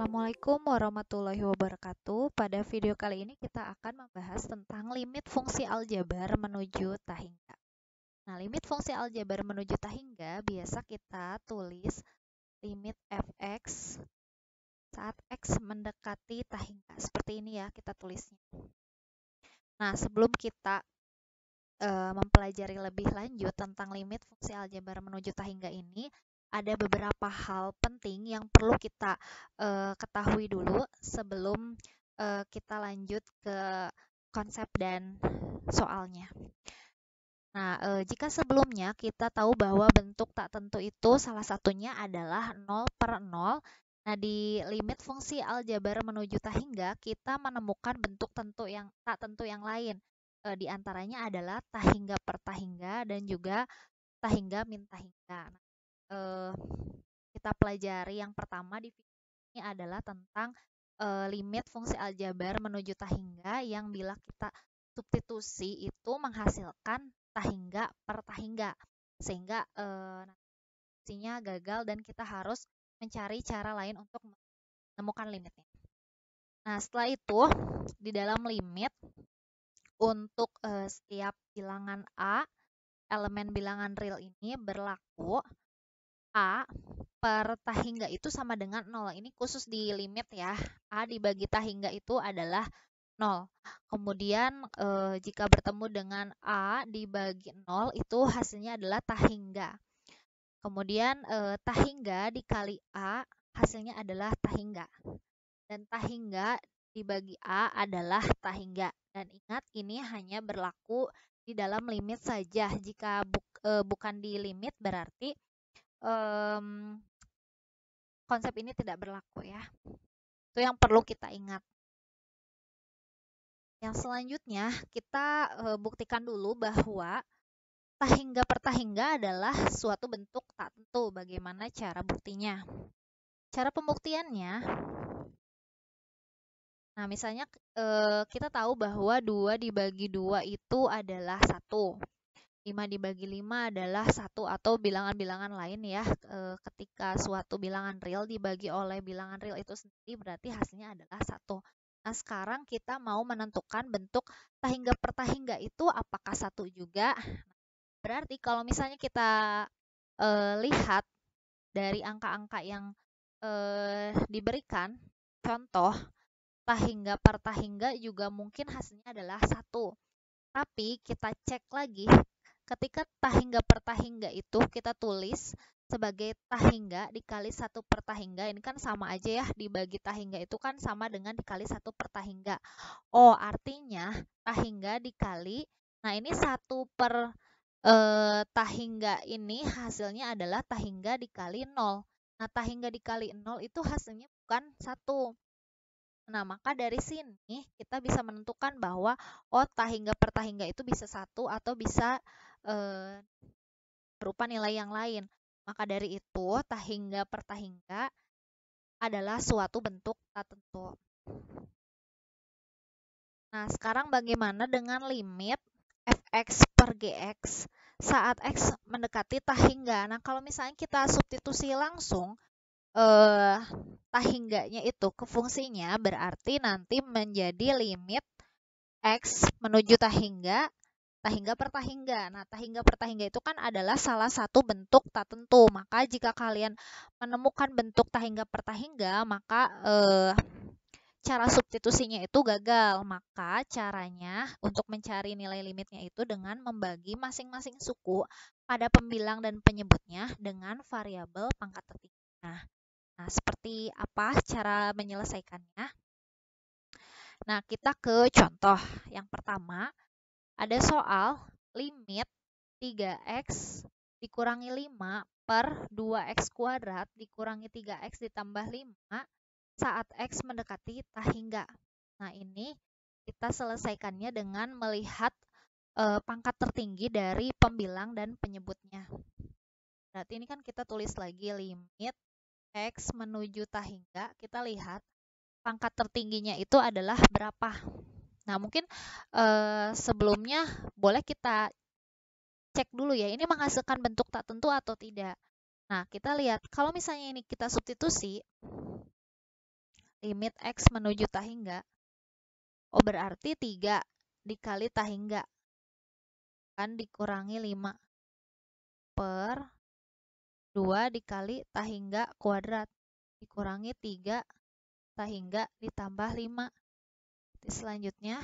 Assalamualaikum warahmatullahi wabarakatuh. Pada video kali ini kita akan membahas tentang limit fungsi aljabar menuju tahingga. Nah, limit fungsi aljabar menuju tahingga biasa kita tulis limit fx saat x mendekati tahingga. Seperti ini ya kita tulisnya. Nah, sebelum kita mempelajari lebih lanjut tentang limit fungsi aljabar menuju tahingga ini, ada beberapa hal penting yang perlu kita ketahui dulu sebelum kita lanjut ke konsep dan soalnya. Nah, jika sebelumnya kita tahu bahwa bentuk tak tentu itu salah satunya adalah 0/0. Nah, di limit fungsi aljabar menuju tahingga, kita menemukan bentuk tak tentu yang lain. Di antaranya adalah tahingga per tahingga dan juga tahingga min tahingga. Nah, kita pelajari yang pertama di video ini adalah tentang limit fungsi aljabar menuju tahingga yang bila kita substitusi itu menghasilkan tahingga per tahingga, sehingga fungsinya gagal dan kita harus mencari cara lain untuk menemukan limitnya. Nah, setelah itu di dalam limit untuk setiap bilangan A, elemen bilangan real ini berlaku A per tahingga itu sama dengan 0. Ini khusus di limit ya. A dibagi tahingga itu adalah 0. Kemudian jika bertemu dengan A dibagi 0 itu hasilnya adalah tahingga. Kemudian tahingga dikali A hasilnya adalah tahingga. Dan tahingga dibagi A adalah tahingga. Dan ingat, ini hanya berlaku di dalam limit saja. Jika bukan di limit berarti konsep ini tidak berlaku ya. Itu yang perlu kita ingat. Yang selanjutnya kita buktikan dulu bahwa tahingga per tahingga adalah suatu bentuk tak tentu. Bagaimana cara buktinya? Cara pembuktiannya, nah misalnya kita tahu bahwa 2 dibagi 2 itu adalah 1. 5 dibagi 5 adalah 1 atau bilangan-bilangan lain ya. Ketika suatu bilangan real dibagi oleh bilangan real itu sendiri berarti hasilnya adalah 1. Nah, sekarang kita mau menentukan bentuk tahingga per tahingga itu apakah 1 juga. Berarti kalau misalnya kita lihat dari angka-angka yang diberikan, contoh tahingga per tahingga juga mungkin hasilnya adalah 1. Tapi kita cek lagi, ketika tahingga per tahingga itu kita tulis sebagai tahingga dikali 1 per tahingga, ini kan sama aja ya, dibagi tahingga itu kan sama dengan dikali 1 per tahingga. Oh, artinya tahingga dikali, nah ini 1 per tahingga ini hasilnya adalah tahingga dikali 0. Nah, tahingga dikali 0 itu hasilnya bukan 1. Nah, maka dari sini kita bisa menentukan bahwa tahingga per tahingga itu bisa 1 atau bisa berupa nilai yang lain. Maka dari itu, tahingga per tahingga adalah suatu bentuk tak tentu. Nah, sekarang bagaimana dengan limit fx per gx saat x mendekati tahingga? Nah, kalau misalnya kita substitusi langsung tahingganya itu ke fungsinya, berarti nanti menjadi limit x menuju tahingga per tahingga. Nah, tahingga per tahingga itu kan adalah salah satu bentuk tak tentu. Maka jika kalian menemukan bentuk tahingga per tahingga, maka cara substitusinya itu gagal. Maka caranya untuk mencari nilai limitnya itu dengan membagi masing-masing suku pada pembilang dan penyebutnya dengan variabel pangkat tertinggi. Nah, seperti apa cara menyelesaikannya? Nah, kita ke contoh. Yang pertama, ada soal limit 3x dikurangi 5 per 2x kuadrat dikurangi 3x ditambah 5 saat x mendekati tahingga. Nah, ini kita selesaikannya dengan melihat pangkat tertinggi dari pembilang dan penyebutnya. Berarti ini kan kita tulis lagi limit x menuju tahingga, kita lihat pangkat tertingginya itu adalah berapa. Nah, mungkin sebelumnya boleh kita cek dulu ya, ini menghasilkan bentuk tak tentu atau tidak. Nah, kita lihat, kalau misalnya ini kita substitusi, limit X menuju tahingga. Oh, berarti 3 dikali tahingga. Kan dikurangi 5 per 2 dikali tahingga kuadrat. Dikurangi 3 tahingga ditambah 5. Selanjutnya,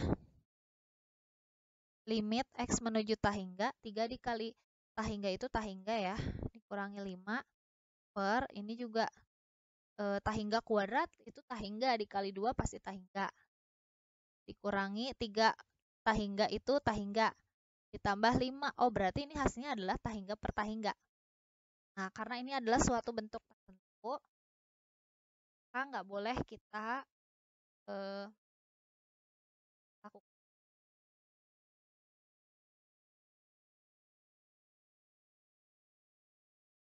limit X menuju tahingga, 3 dikali tahingga itu tahingga ya, dikurangi 5 per, ini juga tahingga kuadrat, itu tahingga dikali 2 pasti tahingga. Dikurangi 3 tahingga itu tahingga, ditambah 5. Oh, berarti ini hasilnya adalah tahingga per tahingga. Nah, karena ini adalah suatu bentuk tertentu, maka nggak boleh kita lakukan.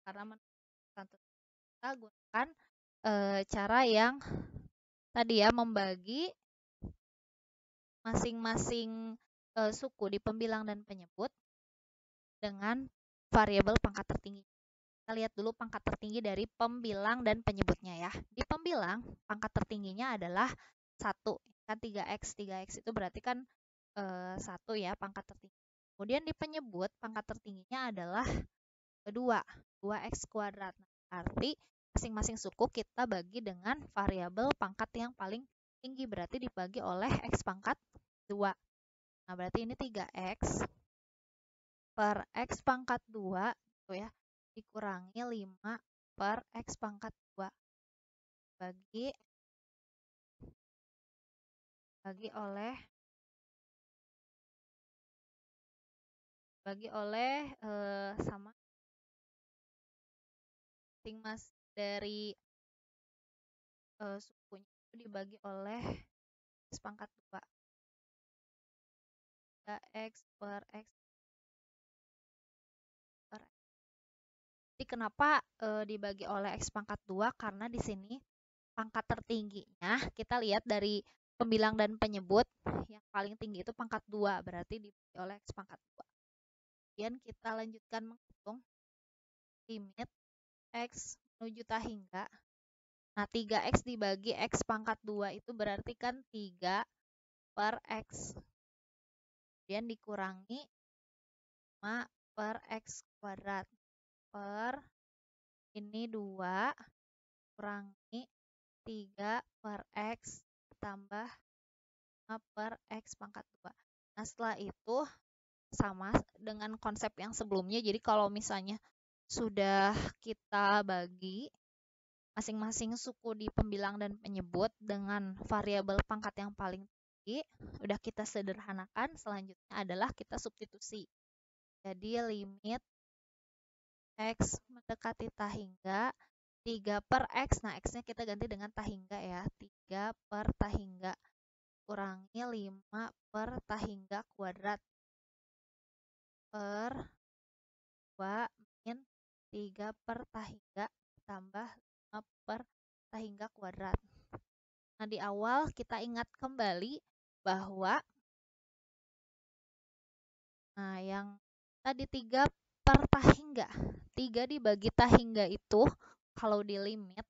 Karena kita gunakan cara yang tadi ya, membagi masing-masing suku di pembilang dan penyebut dengan variabel pangkat tertinggi. Kita lihat dulu pangkat tertinggi dari pembilang dan penyebutnya ya. Di pembilang, pangkat tertingginya adalah 1. Kan 3x. 3x itu berarti kan 1 ya, pangkat tertinggi. Kemudian di penyebut, pangkat tertingginya adalah 2. 2x kuadrat. Nah, arti masing-masing suku kita bagi dengan variabel pangkat yang paling tinggi. Berarti dibagi oleh x pangkat 2. Nah, berarti ini 3x per x pangkat 2 gitu ya, dikurangi 5 per x pangkat 2 bagi oleh sama masing-masing dari sukunya itu dibagi oleh x pangkat 2. 3x per x per x. Jadi kenapa dibagi oleh x pangkat 2? Karena di sini pangkat tertingginya kita lihat dari pembilang dan penyebut, yang paling tinggi itu pangkat 2, berarti dibagi oleh x pangkat 2. Kemudian kita lanjutkan menghitung limit x menuju tahingga. Nah, 3x dibagi x pangkat 2 itu berarti kan 3 per x. Kemudian dikurangi 5 per x kuadrat per ini 2 kurangi 3 per x tambah 5 per x pangkat 2. Nah, setelah itu sama dengan konsep yang sebelumnya. Jadi kalau misalnya sudah kita bagi masing-masing suku di pembilang dan penyebut dengan variabel pangkat yang paling tinggi, udah kita sederhanakan, selanjutnya adalah kita substitusi. Jadi limit x mendekati tahingga 3 per x, nah x-nya kita ganti dengan tahingga ya, 3 per tahingga kurangi 5 per tahingga kuadrat per 2 min 3 per tahingga tambah 5 per tahingga kuadrat. Nah, di awal kita ingat kembali bahwa yang tadi 3 per tahingga, 3 dibagi tahingga itu kalau di limit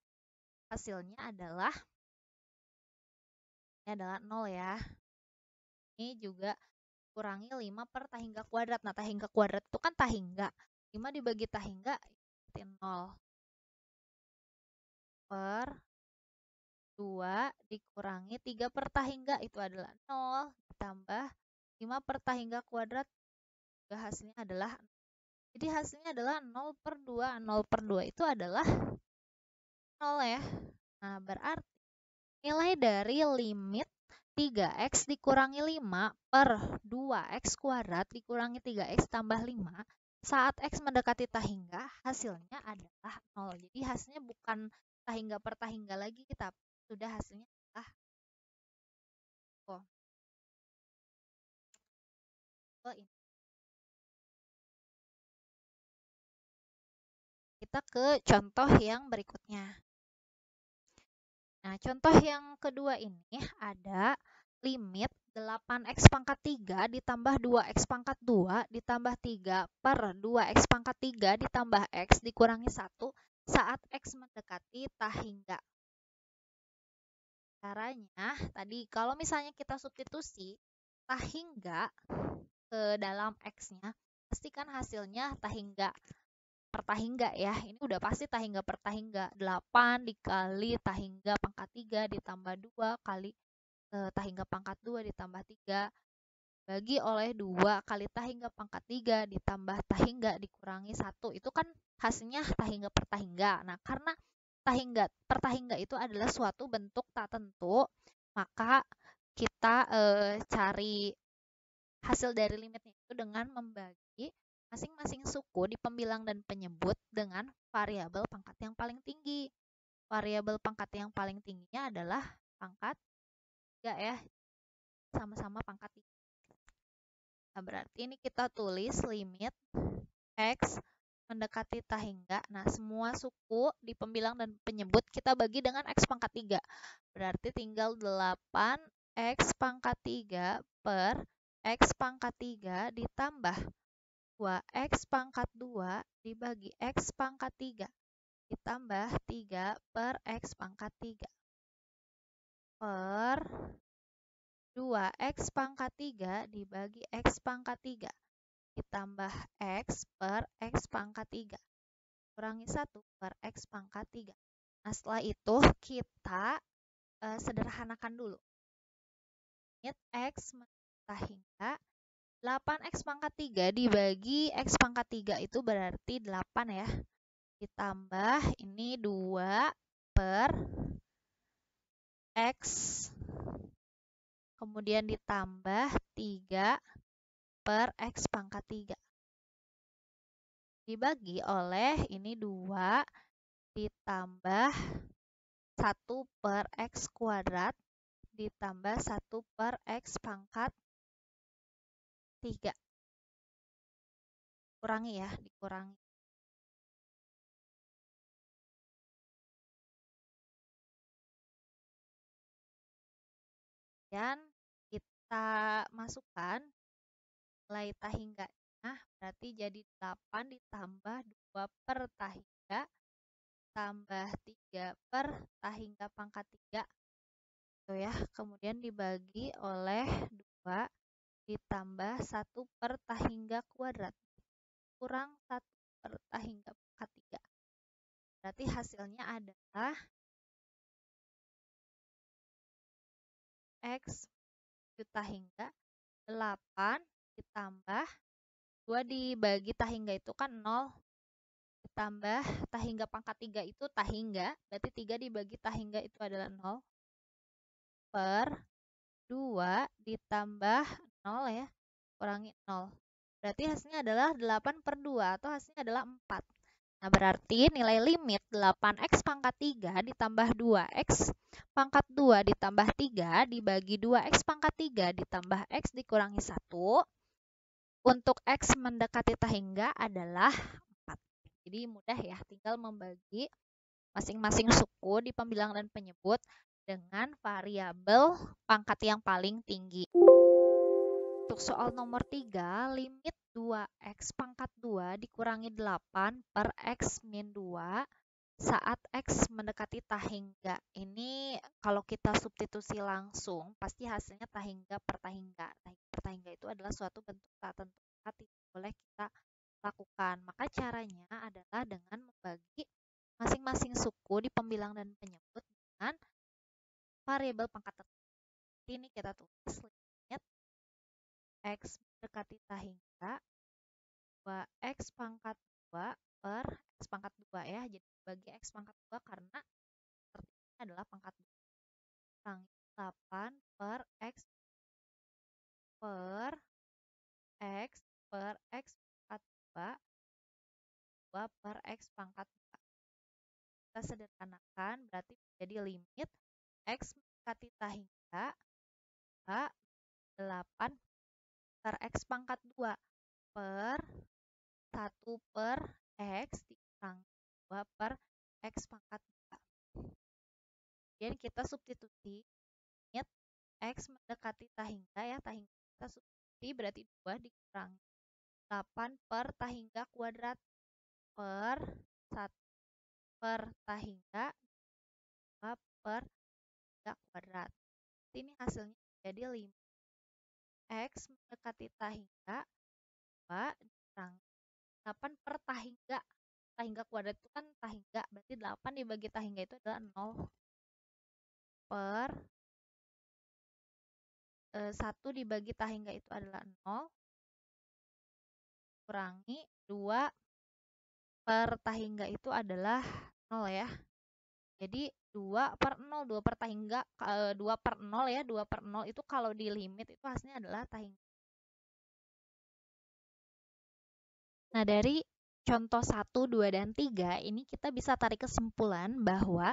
hasilnya adalah 0 ya. Ini juga kurangi 5 per tahingga kuadrat. Nah, tahingga kuadrat itu kan tahingga. 5 dibagi tahingga itu 0. Per 2 dikurangi 3 per tahingga itu adalah 0. Ditambah 5 per tahingga kuadrat juga hasilnya adalah 0. Jadi hasilnya adalah 0 per 2. 0 per 2 itu adalah 0 ya. Nah, berarti nilai dari limit 3x dikurangi 5 per 2x kuadrat dikurangi 3x tambah 5 saat x mendekati tahingga hasilnya adalah 0. Jadi hasilnya bukan tahingga per tahingga lagi, tapi sudah hasilnya adalah ini. Kita ke contoh yang berikutnya. Nah, contoh yang kedua ini ada limit 8x pangkat 3 ditambah 2x pangkat 2 ditambah 3 per 2x pangkat 3 ditambah x dikurangi 1 saat x mendekati tahingga. Caranya, tadi kalau misalnya kita substitusi tahingga ke dalam X-nya, pasti kan hasilnya tahingga per tahingga ya. Ini udah pasti tahingga per tahingga. 8 dikali tahingga pangkat 3 ditambah 2 kali tahingga pangkat 2 ditambah 3 bagi oleh 2 kali tahingga pangkat 3 ditambah tahingga dikurangi 1. Itu kan hasilnya tahingga per tahingga. Nah, karena tahingga per tahingga itu adalah suatu bentuk tak tentu, maka kita cari hasil dari limitnya itu dengan membagi masing-masing suku di pembilang dan penyebut dengan variabel pangkat yang paling tinggi. Variabel pangkat yang paling tingginya adalah pangkat 3 ya, sama-sama pangkat 3. Nah, berarti ini kita tulis limit X mendekati tahingga. Nah, semua suku di pembilang dan penyebut kita bagi dengan X pangkat 3. Berarti tinggal 8 X pangkat 3 per X pangkat 3 ditambah 2X pangkat 2 dibagi X pangkat 3 ditambah 3 per X pangkat 3 per 2X pangkat 3 dibagi X pangkat 3 ditambah X per X pangkat 3 kurangi 1 per X pangkat 3. Nah, setelah itu kita sederhanakan dulu. Limit X hingga 8X pangkat 3 dibagi X pangkat 3 itu berarti 8 ya. Ditambah ini 2 per X. Kemudian ditambah 3 per X pangkat 3. Dibagi oleh ini 2 ditambah 1 per X kuadrat ditambah 1 per X pangkat 3. Kurangi ya, dikurangi. Dan kita masukkan nilai tahingganya, berarti jadi 8 ditambah 2 per tahingga tambah 3 per tahingga pangkat 3. Itu ya, kemudian dibagi oleh 2 ditambah 1 per tahingga kuadrat kurang 1 per tahingga pangkat 3. Berarti hasilnya adalah X tahingga 8 ditambah 2 dibagi tahingga itu kan 0 ditambah tahingga pangkat 3 itu tahingga, berarti 3 dibagi tahingga itu adalah 0 per 2 ditambah 0 ya, kurangi 0. Berarti hasilnya adalah 8 per 2 atau hasilnya adalah 4. Nah, berarti nilai limit 8X pangkat 3 ditambah 2X pangkat 2 ditambah 3 dibagi 2X pangkat 3 ditambah X dikurangi 1 untuk X mendekati tahingga adalah 4. Jadi mudah ya, tinggal membagi masing-masing suku di pembilang dan penyebut dengan variabel pangkat yang paling tinggi. Untuk soal nomor 3, limit 2X pangkat 2 dikurangi 8 per X min 2 saat X mendekati tahingga. Ini kalau kita substitusi langsung, pasti hasilnya tahingga per tahingga. Tahingga per tahingga itu adalah suatu bentuk tak tentu, maka tidak boleh kita lakukan. Maka caranya adalah dengan membagi masing-masing suku di pembilang dan penyebut dengan variabel pangkat tertentu. Ini kita tulis limit X mendekati tahingga 2X pangkat 2 per X pangkat 2 ya. Jadi bagi X pangkat 2 karena tertingginya adalah pangkat 2. Kurangi 8 per X per X pangkat 2 per X pangkat 2. Kita sederhanakan berarti menjadi limit X mendekati tahingga 8 per X pangkat 2 per 1 per X dikurangi 2 per X pangkat 2. Kemudian kita substitusi limit X mendekati tahingga ya, tahingga kita substitusi berarti 2 dikurangi 8 per tahingga kuadrat per 1 per tahingga 2 per kuadrat. Ini hasilnya jadi limit X mendekati tahingga 2 dikurangi 8 per tahingga. Tahingga kuadrat itu kan tahingga, berarti 8 dibagi tahingga itu adalah 0 per 1 dibagi tahingga itu adalah 0 kurangi 2 per tahingga itu adalah 0 ya. Jadi 2 per 0, 2 per tahingga, 2 per 0 ya, 2 per 0 itu kalau di limit itu hasilnya adalah tahingga. Nah, dari contoh 1, 2, dan 3 ini kita bisa tarik kesimpulan bahwa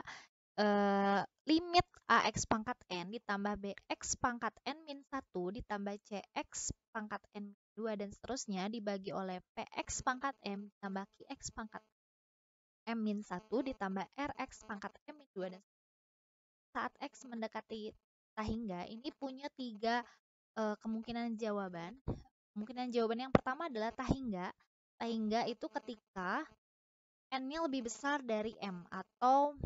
limit AX pangkat N ditambah BX pangkat N min 1 ditambah CX pangkat N min 2 dan seterusnya dibagi oleh PX pangkat M ditambah QX pangkat M min 1 ditambah RX pangkat M min 2 dan saat X mendekati tahingga ini punya 3 kemungkinan jawaban. Kemungkinan jawaban yang pertama adalah tahingga. Tahingga itu ketika N-nya lebih besar dari M atau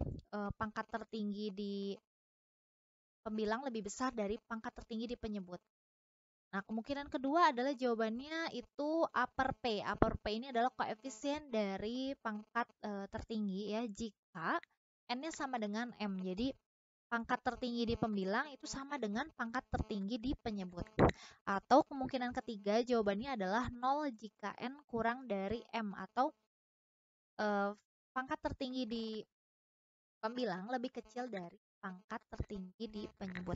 pangkat tertinggi di pembilang lebih besar dari pangkat tertinggi di penyebut. Nah, kemungkinan kedua adalah jawabannya itu upper P. Upper P ini adalah koefisien dari pangkat tertinggi ya jika N-nya sama dengan M. Jadi, pangkat tertinggi di pembilang itu sama dengan pangkat tertinggi di penyebut. Atau kemungkinan ketiga jawabannya adalah 0 jika N kurang dari M atau pangkat tertinggi di pembilang lebih kecil dari pangkat tertinggi di penyebut.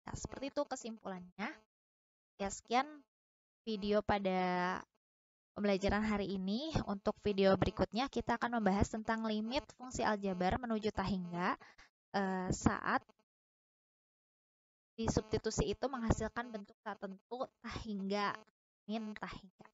Nah, seperti itu kesimpulannya. Ya, sekian video pada pembelajaran hari ini. Untuk video berikutnya kita akan membahas tentang limit fungsi aljabar menuju tahingga saat disubstitusi itu menghasilkan bentuk tak tentu tahingga min tahingga.